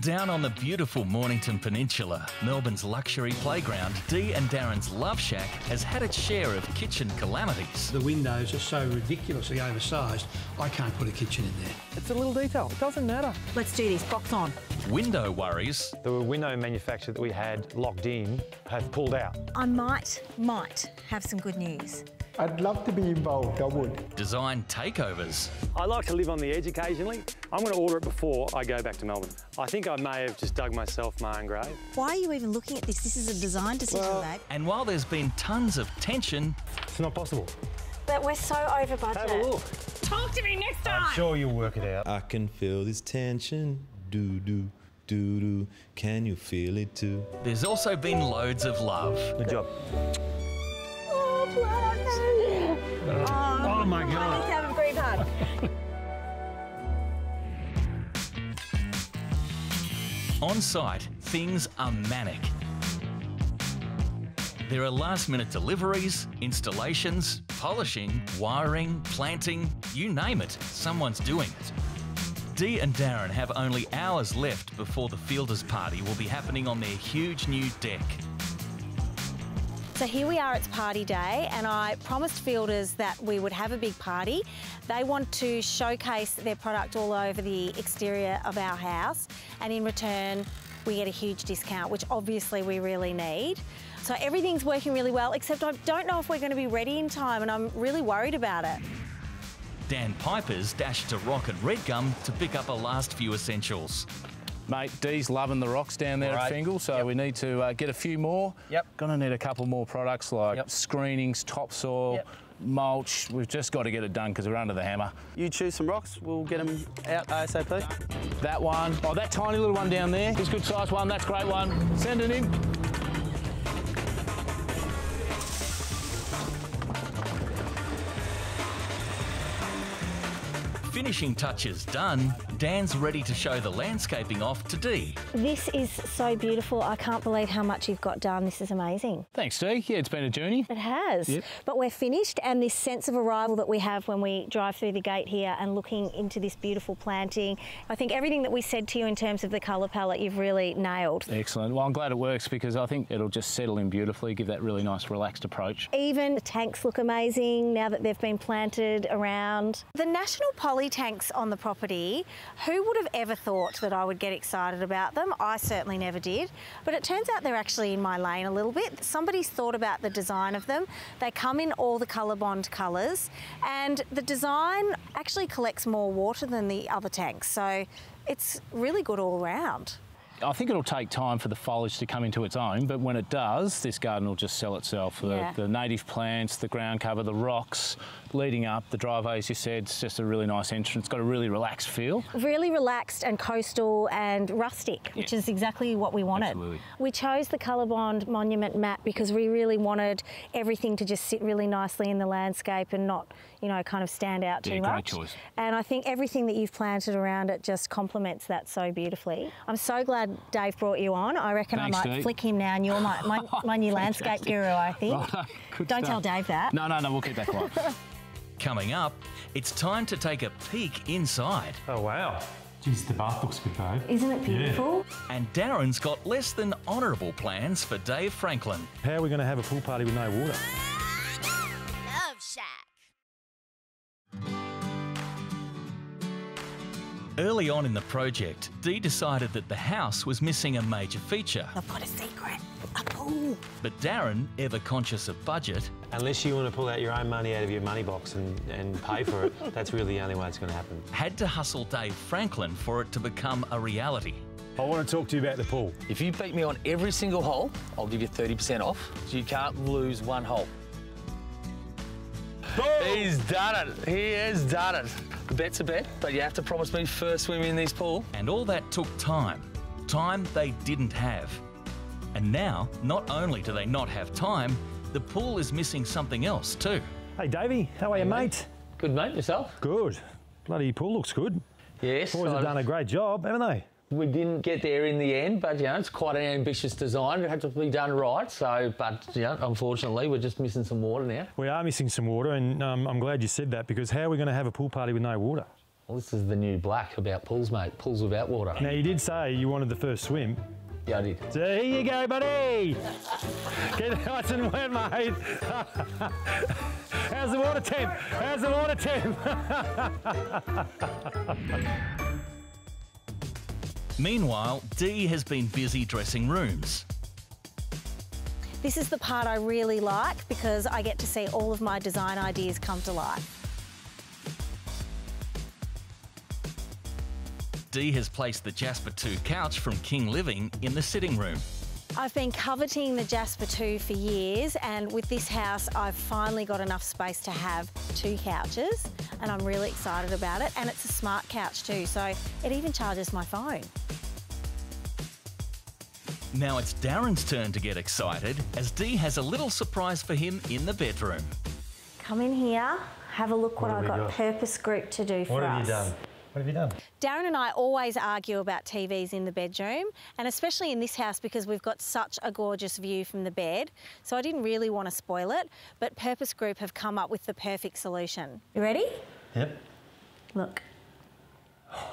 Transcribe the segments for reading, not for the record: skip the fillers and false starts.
Down on the beautiful Mornington Peninsula, Melbourne's luxury playground, Dee and Darren's Love Shack has had its share of kitchen calamities. The windows are so ridiculously oversized, I can't put a kitchen in there. It's a little detail, it doesn't matter. Let's do this, box on. Window worries. The window manufacturer that we had locked in have pulled out. I might have some good news. I'd love to be involved, I would. Design takeovers. I like to live on the edge occasionally. I'm going to order it before I go back to Melbourne. I think I may have just dug myself my own grave. Why are you even looking at this? This is a design decision, babe. And while there's been tons of tension, It's not possible. But we're so over budget. Have a look. Talk to me next time. I'm sure you'll work it out. I can feel this tension. Do-do, do-do. Can you feel it too? there's also been loads of love. Good job. Oh, bless. Oh my I need to God. have a brief hug. On site, things are manic. There are last-minute deliveries, installations, polishing, wiring, planting, you name it, someone's doing it. Dee and Darren have only hours left before the fielders' party will be happening on their huge new deck. So here we are, it's party day, and I promised fielders that we would have a big party. They want to showcase their product all over the exterior of our house, and in return, we get a huge discount, which obviously we really need. So everything's working really well, except I don't know if we're going to be ready in time, and I'm really worried about it. Dan Pipers dashed to Rock and Red Gum to pick up a last few essentials. Mate, Dee's loving the rocks down there at Fingal, so we need to get a few more. Gonna need a couple more products like screenings, topsoil, mulch. We've just got to get it done because we're under the hammer. You choose some rocks, we'll get them out ASAP. That one, oh, that tiny little one down there, is a good size one, that's a great one. Send it in. Finishing touches done, Dan's ready to show the landscaping off to Dee. This is so beautiful. I can't believe how much you've got done. This is amazing. Thanks, Dee. Yeah, it's been a journey. It has. Yep. But we're finished, and this sense of arrival that we have when we drive through the gate here and looking into this beautiful planting, I think everything that we said to you in terms of the colour palette, you've really nailed. Excellent. Well, I'm glad it works because I think it'll just settle in beautifully, give that really nice relaxed approach. Even the tanks look amazing now that they've been planted around. The National Poly tanks on the property, who would have ever thought that I would get excited about them? I certainly never did, but it turns out they're actually in my lane a little bit. Somebody's thought about the design of them. They come in all the ColourBond colours, and the design actually collects more water than the other tanks, so it's really good all round. I think it'll take time for the foliage to come into its own, but when it does, this garden will just sell itself. The native plants, the ground cover, the rocks leading up, the driveway, as you said, it's just a really nice entrance. It's got a really relaxed feel. Really relaxed and coastal and rustic, which is exactly what we wanted. Absolutely. We chose the ColourBond Monument Mat because we really wanted everything to just sit really nicely in the landscape and not, you know, kind of stand out too much. Great choice. And I think everything that you've planted around it just complements that so beautifully. I'm so glad Dave brought you on. I reckon Thanks, I might Dave. flick him now, and you're my new landscape guru, I think. Good Don't stuff. tell Dave that. No, we'll keep that quiet. Coming up, it's time to take a peek inside. Oh, wow. Geez, the bath looks good, babe. Isn't it beautiful? And Darren's got less than honourable plans for Dave Franklin. How are we going to have a pool party with no water? Love Shack. Early on in the project, Dee decided that the house was missing a major feature. I've got a secret. A pool. But Darren, ever conscious of budget, Unless you want to pull out your own money out of your money box and pay for it, that's really the only way it's going to happen. had to hustle Dave Franklin for it to become a reality. I want to talk to you about the pool. If you beat me on every single hole, I'll give you 30% off. So you can't lose one hole. Boom! He's done it. He has done it. The bet's a bet, but you have to promise me first swim in this pool. And all that took time. Time they didn't have. And now, not only do they not have time, the pool is missing something else too. Hey, Davey, how are you, mate? Good, mate. Yourself? Good. Bloody pool looks good. Yes. Boys have done a great job, haven't they? We didn't get there in the end, but, you know, it's quite an ambitious design. It had to be done right. So, but, you know, unfortunately, we're just missing some water now. We are missing some water, and I'm glad you said that, because how are we going to have a pool party with no water? Well, this is the new black about pools, mate. Pools without water. Now, you did say you wanted the first swim. Yeah, I did. So here you go, buddy. Get nice and wet, mate. How's the water temp? How's the water temp? Meanwhile, Dee has been busy dressing rooms. This is the part I really like because I get to see all of my design ideas come to life. Dee has placed the Jasper 2 couch from King Living in the sitting room. I've been coveting the Jasper 2 for years, and with this house I've finally got enough space to have 2 couches, and I'm really excited about it. And it's a smart couch too, so it even charges my phone. Now it's Darren's turn to get excited as Dee has a little surprise for him in the bedroom. Come in here, have a look what I've got purpose grouped to do for us. What have you done? What have you done? Darren and I always argue about TVs in the bedroom, and especially in this house because we've got such a gorgeous view from the bed. So I didn't really want to spoil it, but Purpose Group have come up with the perfect solution. You ready? Yep. Look.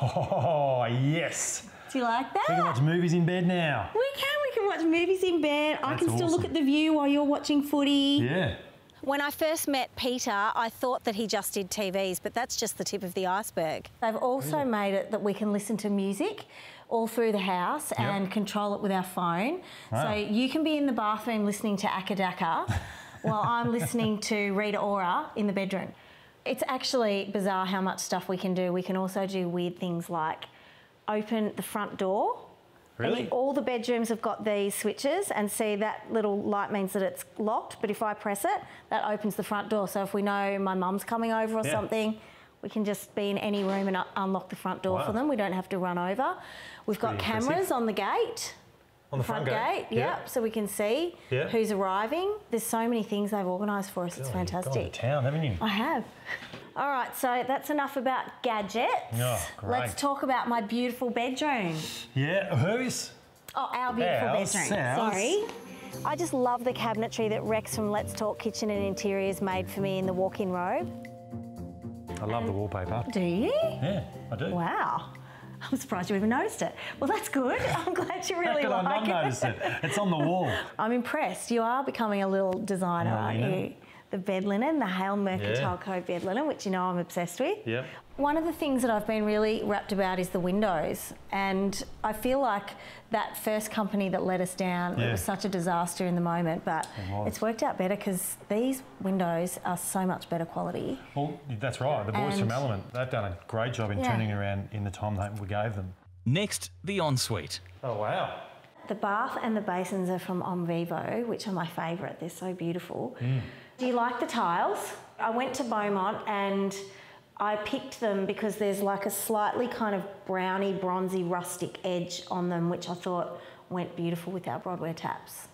Oh, yes. Do you like that? We can watch movies in bed now. We can watch movies in bed. I can still look at the view while you're watching footy. Yeah. When I first met Peter, I thought that he just did TVs, but that's just the tip of the iceberg. They've also made it that we can listen to music all through the house and control it with our phone. Wow. So you can be in the bathroom listening to Akadaka while I'm listening to Rita Ora in the bedroom. It's actually bizarre how much stuff we can do. We can also do weird things like open the front door. Really? And all the bedrooms have got these switches, and see that little light means that it's locked, but if I press it, that opens the front door. So if we know my mum's coming over or something, we can just be in any room and unlock the front door for them. We don't have to run over. We've got cameras on the gate. On the front gate? Yep, so we can see who's arriving. There's so many things they've organised for us, it's fantastic. You've gone to town, haven't you? I have. All right, so that's enough about gadgets. Oh, great. Let's talk about my beautiful bedroom. Yeah, whose? Oh, our beautiful bedroom. Sorry. I just love the cabinetry that Rex from Let's Talk Kitchen and Interiors made for me in the walk-in robe. I love the wallpaper. Do you? Yeah, I do. Wow. I'm surprised you even noticed it. Well, that's good. I'm glad you really like it. How could I not notice it? It's on the wall. I'm impressed. You are becoming a little designer, aren't you? The bed linen, the Hale Mercantile Co. bed linen, which you know I'm obsessed with. Yep. One of the things that I've been really rapt about is the windows, and I feel like that first company that let us down, it was such a disaster in the moment, but it's worked out better because these windows are so much better quality. Well, that's right. The boys from Element, they've done a great job in turning around in the time that we gave them. Next, the ensuite. Oh, wow. The bath and the basins are from Vivo, which are my favourite. They're so beautiful. Do you like the tiles? I went to Beaumont and I picked them because there's like a slightly kind of browny, bronzy, rustic edge on them, which I thought went beautiful with our Broadware taps.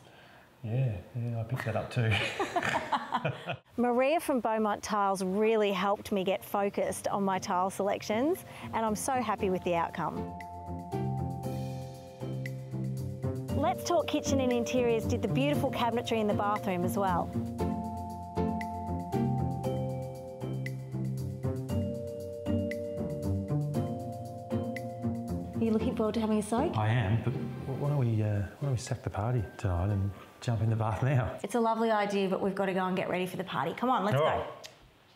Yeah, I picked that up too. Maria from Beaumont Tiles really helped me get focused on my tile selections, and I'm so happy with the outcome. Let's Talk Kitchen and Interiors did the beautiful cabinetry in the bathroom as well. Are you looking forward to having a soak? I am, but why don't we sack the party tonight and jump in the bath now? It's a lovely idea, but we've got to go and get ready for the party. Come on, let's go.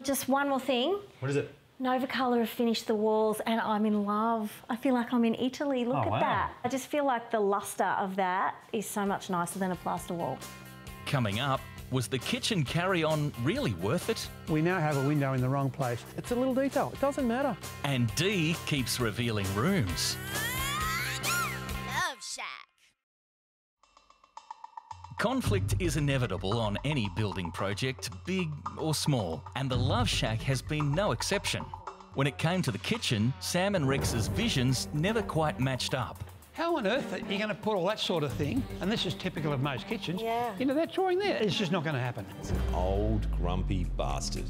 Just one more thing. What is it? Nova Colour have finished the walls and I'm in love. I feel like I'm in Italy. Look at that. I just feel like the lustre of that is so much nicer than a plaster wall. Coming up, was the kitchen carry-on really worth it? We now have a window in the wrong place. It's a little detail. It doesn't matter. And Dee keeps revealing rooms. Love Shack. Conflict is inevitable on any building project, big or small, and the Love Shack has been no exception. When it came to the kitchen, Sam and Rex's visions never quite matched up. How on earth are you going to put all that sort of thing, and this is typical of most kitchens, into that drawing there? It's just not going to happen. It's an old, grumpy bastard.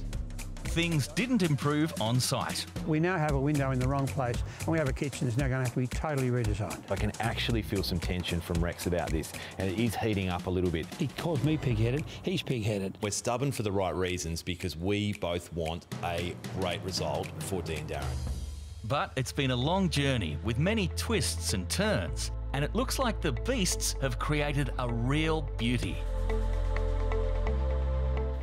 Things didn't improve on site. We now have a window in the wrong place, and we have a kitchen that's now going to have to be totally redesigned. I can actually feel some tension from Rex about this, and it is heating up a little bit. He calls me pig-headed, he's pig-headed. We're stubborn for the right reasons because we both want a great result for Dee and Darren. But it's been a long journey with many twists and turns, and it looks like the beasts have created a real beauty.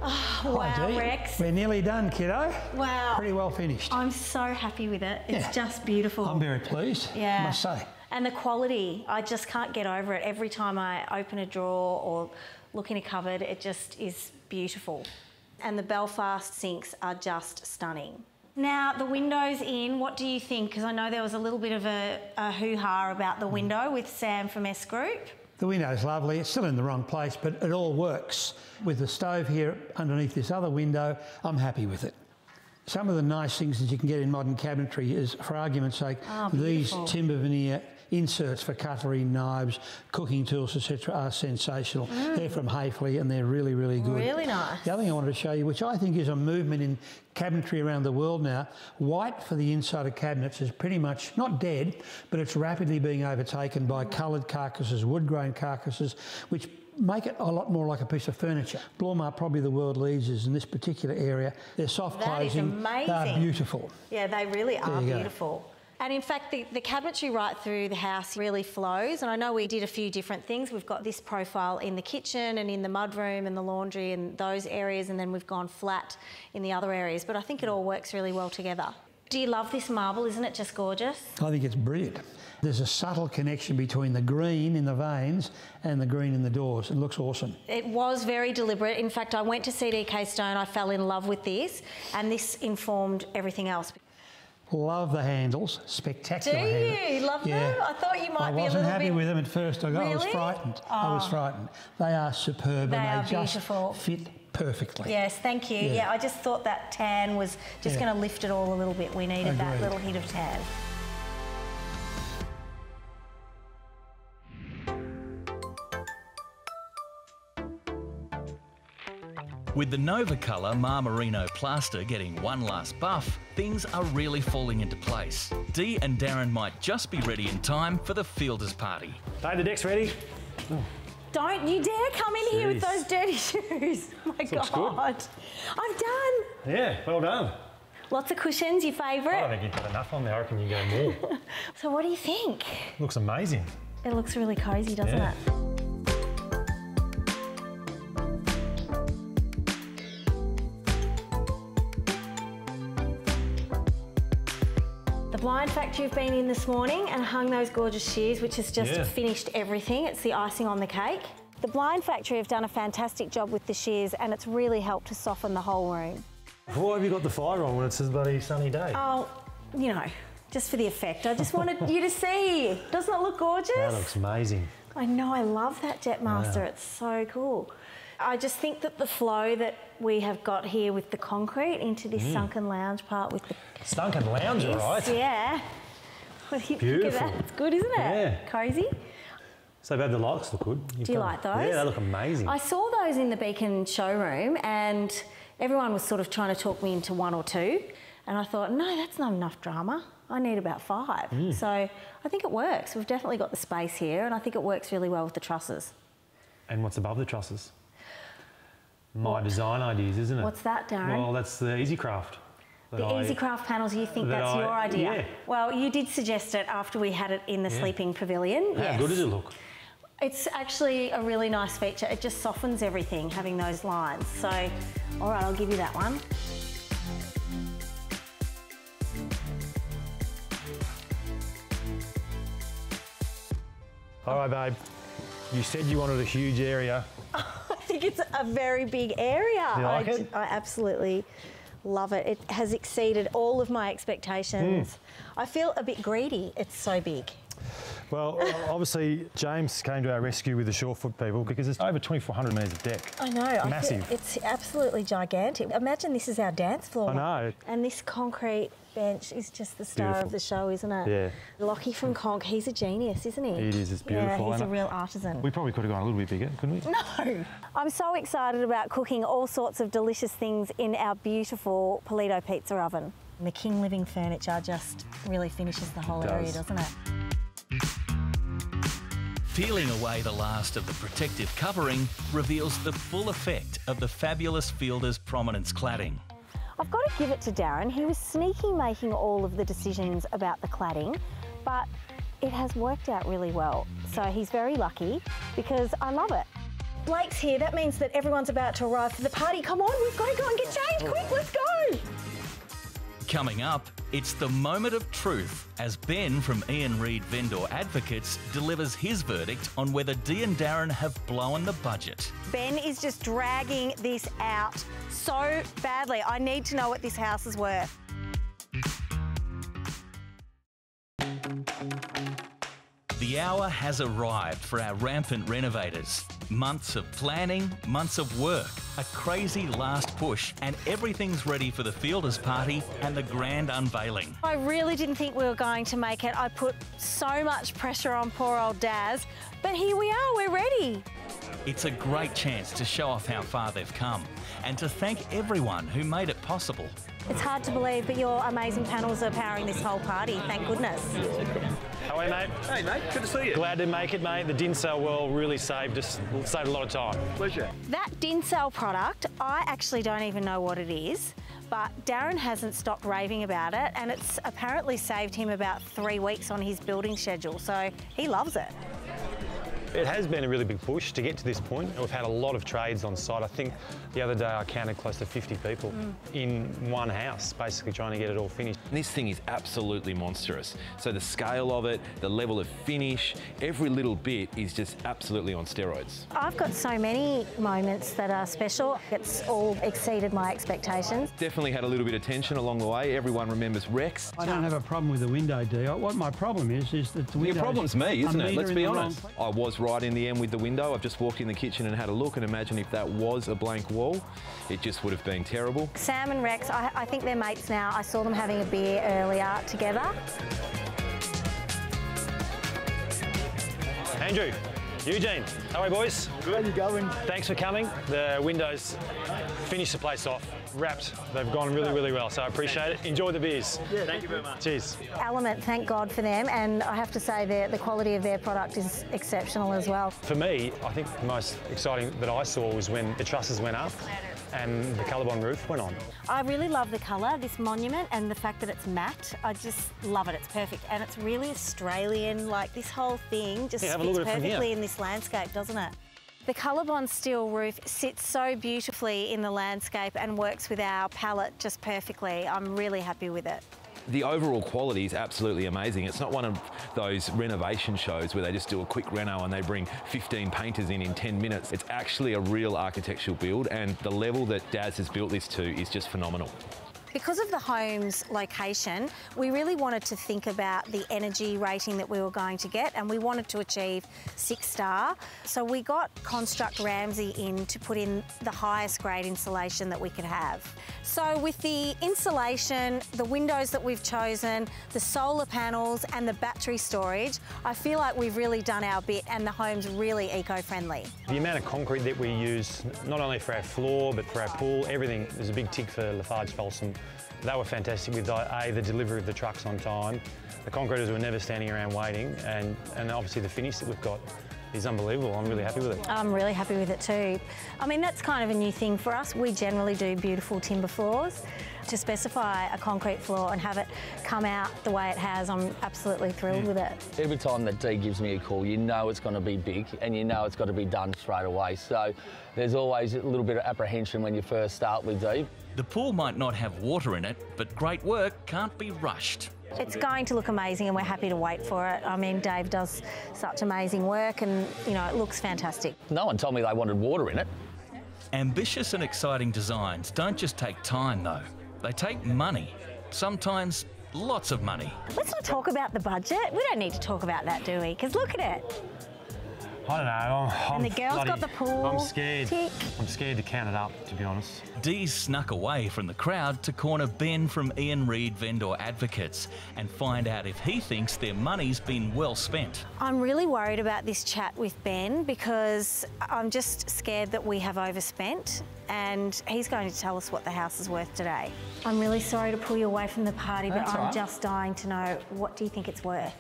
Oh, wow, Rex. We're nearly done, kiddo. Wow. Pretty well finished. I'm so happy with it. It's just beautiful. I'm very pleased, I must say. And the quality, I just can't get over it. Every time I open a drawer or look in a cupboard, it just is beautiful. And the Belfast sinks are just stunning. Now, the windows in, what do you think? Because I know there was a little bit of a hoo-ha about the window with Sam from S Group. The window's lovely. It's still in the wrong place, but it all works. With the stove here underneath this other window, I'm happy with it. Some of the nice things that you can get in modern cabinetry is, for argument's sake, these timber veneer inserts for cutlery, knives, cooking tools, etc. are sensational. They're from Hayfley and they're really, really good. Really nice. The other thing I wanted to show you, which I think is a movement in cabinetry around the world now, white for the inside of cabinets is pretty much not dead, but it's rapidly being overtaken by coloured carcasses, wood-grain carcasses, which make it a lot more like a piece of furniture. Blum are probably the world leaders in this particular area. They're soft closing. That is amazing. They're beautiful. Yeah, they really are beautiful. And in fact, the cabinetry right through the house really flows. And I know we did a few different things. We've got this profile in the kitchen and in the mudroom and the laundry and those areas, and then we've gone flat in the other areas. But I think it all works really well together. Do you love this marble? Isn't it just gorgeous? I think it's brilliant. There's a subtle connection between the green in the veins and the green in the doors. It looks awesome. It was very deliberate. In fact, I went to CDK Stone, I fell in love with this, and this informed everything else. Love the handles, spectacular handles. Do you? Love them? I thought you might be a little bit... I wasn't happy with them at first. I was frightened. I was frightened. They are superb and they just fit perfectly. Yes, thank you. Yeah, I just thought that tan was just going to lift it all a little bit. We needed that little hit of tan. With the Nova Colour Marmerino plaster getting one last buff, things are really falling into place. Dee and Darren might just be ready in time for the fielders party. Hey, the deck's ready. Don't you dare come in here with those dirty shoes. Oh my God. Good. I'm done. Yeah, well done. Lots of cushions, your favourite? I don't think you've got enough on there. I reckon you can go more. So what do you think? Looks amazing. It looks really cosy, doesn't it? The blind factory have been in this morning and hung those gorgeous shears, which has just finished everything. It's the icing on the cake. The blind factory have done a fantastic job with the shears and it's really helped to soften the whole room. Why have you got the fire on when it's a bloody sunny day? Oh, you know, just for the effect. I just wanted you to see. Doesn't it look gorgeous? That looks amazing. I know, I love that Jetmaster. Wow. It's so cool. I just think that the flow that we have got here with the concrete into this sunken lounge part with the... Sunken lounge, right? Yeah. What do you Beautiful. think of that? It's good, isn't it? Yeah. Cosy. So bad the lights look good. Do you like those? Yeah, they look amazing. I saw those in the Beacon showroom and everyone was sort of trying to talk me into one or two. And I thought, no, that's not enough drama. I need about 5. So I think it works. We've definitely got the space here and I think it works really well with the trusses. And what's above the trusses? My design ideas, isn't it? What's that, Darren? Well, that's the EasyCraft. The EasyCraft panels, you think that's your idea? Yeah. Well, you did suggest it after we had it in the sleeping pavilion. How good does it look? It's actually a really nice feature. It just softens everything, having those lines. So, all right, I'll give you that one. All right, babe. You said you wanted a huge area. I think it's a very big area. Do you like it? I absolutely love it. It has exceeded all of my expectations. I feel a bit greedy. It's so big. Well, obviously, James came to our rescue with the Surefoot people because it's over 2,400 metres of deck. I know. Massive. It's absolutely gigantic. Imagine this is our dance floor. I know. And this concrete bench is just the star of the show, isn't it? Yeah. Lockie from Conk, he's a genius, isn't he? It is, it's beautiful. Yeah, he's a real artisan. We probably could have gone a little bit bigger, couldn't we? No! I'm so excited about cooking all sorts of delicious things in our beautiful Polito pizza oven. And the King Living furniture just really finishes the whole area, doesn't it? Peeling away the last of the protective covering reveals the full effect of the fabulous Fielders Prominence cladding. I've got to give it to Darren. He was sneaky making all of the decisions about the cladding, but it has worked out really well. So he's very lucky because I love it. Blake's here. That means that everyone's about to arrive for the party. Come on, we've got to go and get changed. Quick, let's go. Coming up, it's the moment of truth as Ben from Ian Reid Vendor Advocates delivers his verdict on whether Dee and Darren have blown the budget. Ben is just dragging this out so badly. I need to know what this house is worth. The hour has arrived for our rampant renovators. Months of planning, months of work, a crazy last push, and everything's ready for the Fielders party and the grand unveiling. I really didn't think we were going to make it. I put so much pressure on poor old Daz, but here we are, we're ready. It's a great chance to show off how far they've come and to thank everyone who made it possible. It's hard to believe, but your amazing panels are powering this whole party, thank goodness. How are you, mate? Hey, mate. Good to see you. Glad to make it, mate. The Dinsel well really saved a lot of time. Pleasure. That Dinsel product, I actually don't even know what it is, but Darren hasn't stopped raving about it, and it's apparently saved him about 3 weeks on his building schedule, so he loves it. It has been a really big push to get to this point. We've had a lot of trades on site. I think the other day I counted close to 50 people in one house, basically trying to get it all finished. This thing is absolutely monstrous. So the scale of it, the level of finish, every little bit is just absolutely on steroids. I've got so many moments that are special. It's all exceeded my expectations. Definitely had a little bit of tension along the way. Everyone remembers Rex. I don't have a problem with the window, Dee. What my problem is that the window. Your problem's me, isn't it? Let's be honest. I was right in the end with the window. I've just walked in the kitchen and had a look, and imagine if that was a blank wall, it just would have been terrible. Sam and Rex, I think they're mates now. I saw them having a beer earlier together. Andrew, Eugene, how are you, boys? Good. How you going? Thanks for coming. The windows finished the place off, wrapped. They've gone really, really well, so I appreciate it. Enjoy the beers. Yeah, thank you very much. Cheers. Element, thank God for them, and I have to say the quality of their product is exceptional as well. For me, I think the most exciting that I saw was when the trusses went up and the Colorbond roof went on. I really love the colour, this monument, and the fact that it's matte. I just love it, it's perfect. And it's really Australian, like this whole thing just fits perfectly in this landscape, doesn't it? The Colorbond steel roof sits so beautifully in the landscape and works with our palette just perfectly. I'm really happy with it. The overall quality is absolutely amazing. It's not one of those renovation shows where they just do a quick reno and they bring 15 painters in 10 minutes. It's actually a real architectural build, and the level that Daz has built this to is just phenomenal. Because of the home's location, we really wanted to think about the energy rating that we were going to get, and we wanted to achieve 6-star. So we got Construct Ramsay in to put in the highest grade insulation that we could have. So with the insulation, the windows that we've chosen, the solar panels and the battery storage, I feel like we've really done our bit and the home's really eco-friendly. The amount of concrete that we use, not only for our floor, but for our pool, everything, there's a big tick for Lafarge Folsom. They were fantastic with the delivery of the trucks on time. The concreters were never standing around waiting, and obviously the finish that we've got is unbelievable. I'm really happy with it. I'm really happy with it too. I mean, that's kind of a new thing for us. We generally do beautiful timber floors. To specify a concrete floor and have it come out the way it has, I'm absolutely thrilled with it. Every time that Dee gives me a call, you know it's going to be big and you know it's got to be done straight away. So there's always a little bit of apprehension when you first start with Dee. The pool might not have water in it, but great work can't be rushed. It's going to look amazing and we're happy to wait for it. I mean, Dave does such amazing work and, you know, it looks fantastic. No one told me they wanted water in it. Ambitious and exciting designs don't just take time, though. They take money, sometimes lots of money. Let's not talk about the budget. We don't need to talk about that, do we? Because look at it. I don't know. And the girls got the pool. I'm scared. Tick. I'm scared to count it up, to be honest. Dee snuck away from the crowd to corner Ben from Ian Reid Vendor Advocates and find out if he thinks their money's been well spent. I'm really worried about this chat with Ben because I'm just scared that we have overspent, and he's going to tell us what the house is worth today. I'm really sorry to pull you away from the party, but I'm just dying to know, what do you think it's worth?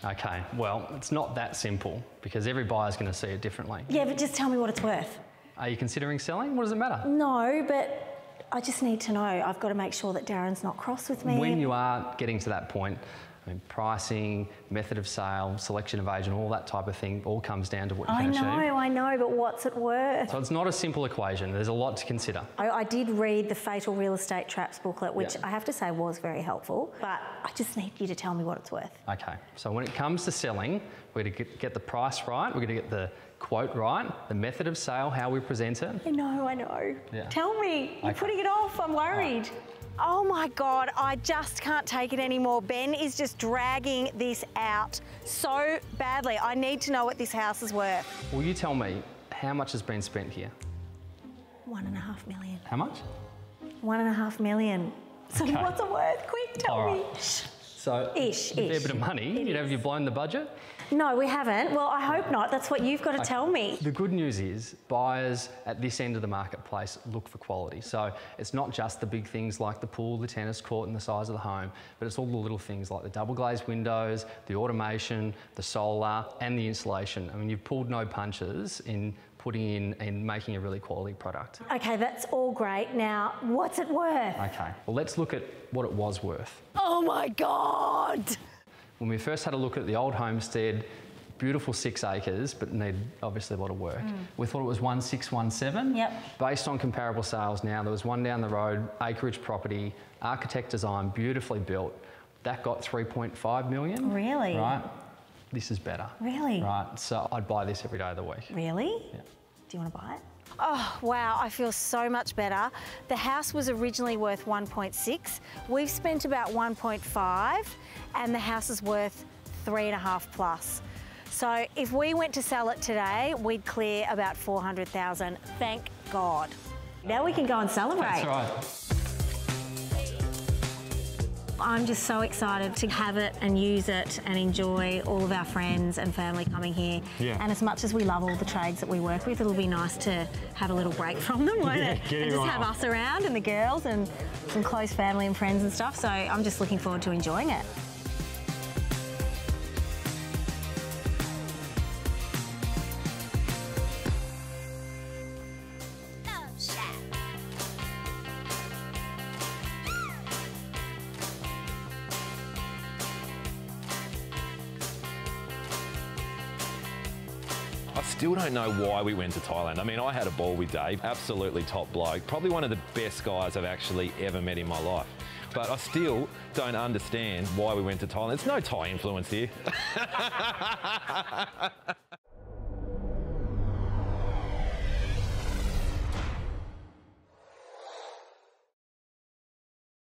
Okay, well, it's not that simple because every buyer's going to see it differently. Yeah, but just tell me what it's worth. Are you considering selling? What does it matter? No, but I just need to know. I've got to make sure that Darren's not cross with me. When you are getting to that point, I mean, pricing, method of sale, selection of agent, all that type of thing all comes down to what you can achieve. I know, but what's it worth? So it's not a simple equation. There's a lot to consider. I did read the Fatal Real Estate Traps booklet, which I have to say was very helpful, but I just need you to tell me what it's worth. Okay, so when it comes to selling, we're going to get the price right, we're going to get the quote right, the method of sale, how we present it. I know. Yeah. Tell me. You're putting it off. I'm worried. Right. Oh my God, I just can't take it anymore. Ben is just dragging this out so badly. I need to know what this house is worth. Will you tell me how much has been spent here? $1.5 million. How much? $1.5 million. So Okay. what's it worth? Quick, tell me. So, a fair bit of money. Have you blown the budget? No, we haven't. Well, I hope not. That's what you've got to tell me. The good news is buyers at this end of the marketplace look for quality. So it's not just the big things like the pool, the tennis court and the size of the home, but it's all the little things like the double glazed windows, the automation, the solar and the insulation. I mean, you've pulled no punches in putting in and making a really quality product. Okay, that's all great. Now, what's it worth? Okay, well, let's look at what it was worth. Oh my God! When we first had a look at the old homestead, beautiful 6 acres, but needed obviously a lot of work. We thought it was 1617. Yep. Based on comparable sales now, there was one down the road, acreage property, architect design, beautifully built. That got 3.5 million. Really? Right. This is better. Really? Right. So I'd buy this every day of the week. Really? Yeah. Do you want to buy it? Oh, wow, I feel so much better. The house was originally worth 1.6. We've spent about 1.5 and the house is worth 3.5 plus. So if we went to sell it today, we'd clear about 400,000. Thank God. Now we can go and celebrate. That's right. I'm just so excited to have it and use it and enjoy all of our friends and family coming here. Yeah. And as much as we love all the trades that we work with, it'll be nice to have a little break from them, won't it? And just have us around and the girls and some close family and friends and stuff. So I'm just looking forward to enjoying it. I still don't know why we went to Thailand. I mean, I had a ball with Dave, absolutely top bloke, probably one of the best guys I've actually ever met in my life. But I still don't understand why we went to Thailand. There's no Thai influence here.